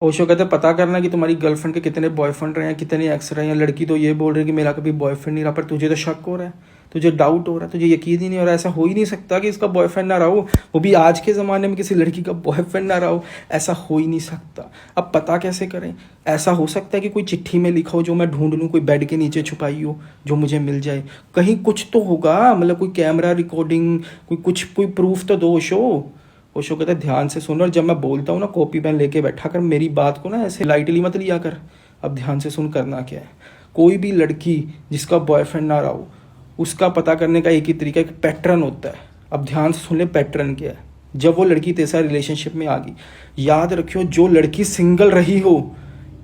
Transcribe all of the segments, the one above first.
ओशो कहते पता करना कि तुम्हारी गर्लफ्रेंड के कितने बॉयफ्रेंड रहे हैं, कितने एक्स रहे हैं। लड़की तो ये बोल रही है कि मेरा कभी बॉयफ्रेंड नहीं रहा, पर तुझे तो शक हो रहा है, तुझे डाउट हो रहा है, तुझे यकीन ही नहीं हो रहा। ऐसा हो ही नहीं सकता कि इसका बॉयफ्रेंड ना रहा हो, वो भी आज के ज़माने में किसी लड़की का बॉयफ्रेंड ना रहा हो। ऐसा हो ही नहीं सकता। अब पता कैसे करें? ऐसा हो सकता है कि कोई चिट्ठी में लिखा हो जो मैं ढूंढ लूँ, कोई बेड के नीचे छुपाई हो जो मुझे मिल जाए। कहीं कुछ तो होगा, मतलब कोई कैमरा रिकॉर्डिंग, कोई प्रूफ तो दो ओशो। ओशो कहता है ध्यान से सुन, और जब मैं बोलता हूँ ना कॉपी पेन लेके बैठा कर, मेरी बात को ना ऐसे लाइटली मत लिया कर। अब ध्यान से सुन, करना क्या है। कोई भी लड़की जिसका बॉयफ्रेंड ना रहा हो, उसका पता करने का एक ही तरीका, एक पैटर्न होता है। अब ध्यान से सुन ले, पैटर्न क्या है। जब वो लड़की तेरे साथ रिलेशनशिप में आ गई, याद रखियो, जो लड़की सिंगल रही हो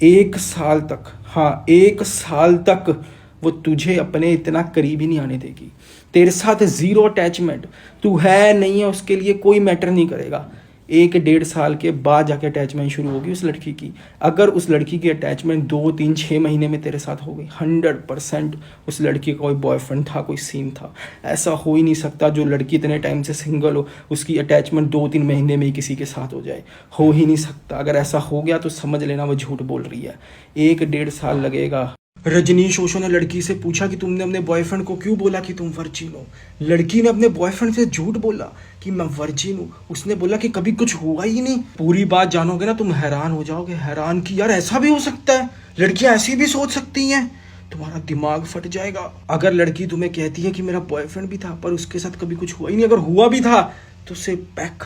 1 साल तक, हाँ 1 साल तक, वो तुझे अपने इतना करीब ही नहीं आने देगी। तेरे साथ ज़ीरो अटैचमेंट, तू है नहीं है उसके लिए कोई मैटर नहीं करेगा। 1 डेढ़ साल के बाद जाके अटैचमेंट शुरू होगी उस लड़की की। अगर उस लड़की की अटैचमेंट 2 3 6 महीने में तेरे साथ हो गई, 100% उस लड़की का कोई बॉयफ्रेंड था, कोई सीन था। ऐसा हो ही नहीं सकता जो लड़की इतने टाइम से सिंगल हो, उसकी अटैचमेंट 2 3 महीने में ही किसी के साथ हो जाए। हो ही नहीं सकता। अगर ऐसा हो गया तो समझ लेना वो झूठ बोल रही है। 1 डेढ़ साल लगेगा। रजनीश ओशो ने लड़की से पूछा कि तुमने अपने बॉयफ्रेंड को क्यों बोला कि तुम वर्जिन हो। लड़की ने अपने बॉयफ्रेंड से झूठ बोला कि मैं वर्जिन हूँ। उसने बोला कि कभी कुछ हुआ ही नहीं। पूरी बात जानोगे ना तुम हैरान हो जाओगे, हैरान कि यार ऐसा भी हो सकता है, लड़कियां ऐसी भी सोच सकती हैं। तुम्हारा दिमाग फट जाएगा। अगर लड़की तुम्हें कहती है कि मेरा बॉयफ्रेंड भी था पर उसके साथ कभी कुछ हुआ ही नहीं, अगर हुआ भी था तो उसे पैक,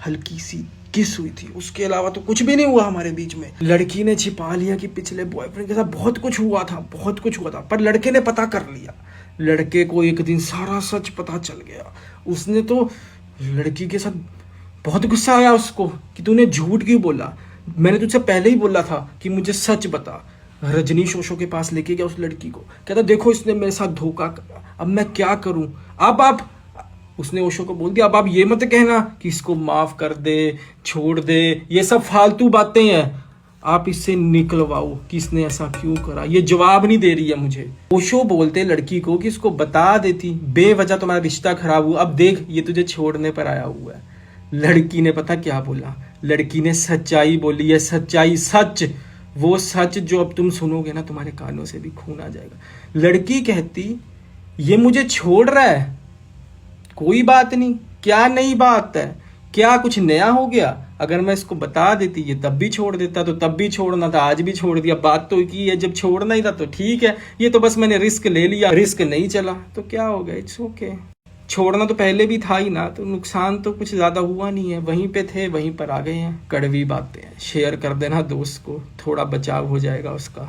हल्की सी किस हुई थी, उसके अलावा तो कुछ भी नहीं हुआ हमारे बीच में। लड़की ने छिपा लिया कि पिछले बॉयफ्रेंड के साथ बहुत कुछ हुआ था, बहुत कुछ हुआ था, पर लड़के ने पता कर लिया। लड़के को एक दिन सारा सच पता चल गया। उसने तो लड़की के साथ बहुत गुस्सा आया उसको कि तूने झूठ क्यों बोला, मैंने तुझसे पहले ही बोला था कि मुझे सच बता। रजनीश ओशो के पास लेके गया उस लड़की को, कहता देखो इसने मेरे साथ धोखा करा, अब मैं क्या करूं। अब आप उसने ओशो को बोल दिया अब आप ये मत कहना कि इसको माफ कर दे, छोड़ दे, ये सब फालतू बातें हैं। आप इससे निकलवाओ कि इसने ऐसा क्यों करा। ये जवाब नहीं दे रही है मुझे। ओशो बोलते लड़की को कि इसको बता देती, बेवजह तुम्हारा रिश्ता खराब हुआ, अब देख ये तुझे छोड़ने पर आया हुआ है। लड़की ने पता क्या बोला? लड़की ने सच्चाई बोली है, सच्चाई, सच। वो सच जो अब तुम सुनोगे ना तुम्हारे कानों से भी खून आ जाएगा। लड़की कहती ये मुझे छोड़ रहा है, कोई बात नहीं, क्या नई बात है, क्या कुछ नया हो गया। अगर मैं इसको बता देती ये तब भी छोड़ देता तो तब भी छोड़ना था, आज भी छोड़ दिया। बात तो की है, जब छोड़ना ही था तो ठीक है। ये तो बस मैंने रिस्क ले लिया, रिस्क नहीं चला तो क्या हो गया, इट्स ओके। छोड़ना तो पहले भी था ही ना, तो नुकसान तो कुछ ज्यादा हुआ नहीं है। वहीं पे थे वहीं पर आ गए हैं। कड़वी बातें हैं, शेयर कर देना दोस्त को, थोड़ा बचाव हो जाएगा उसका।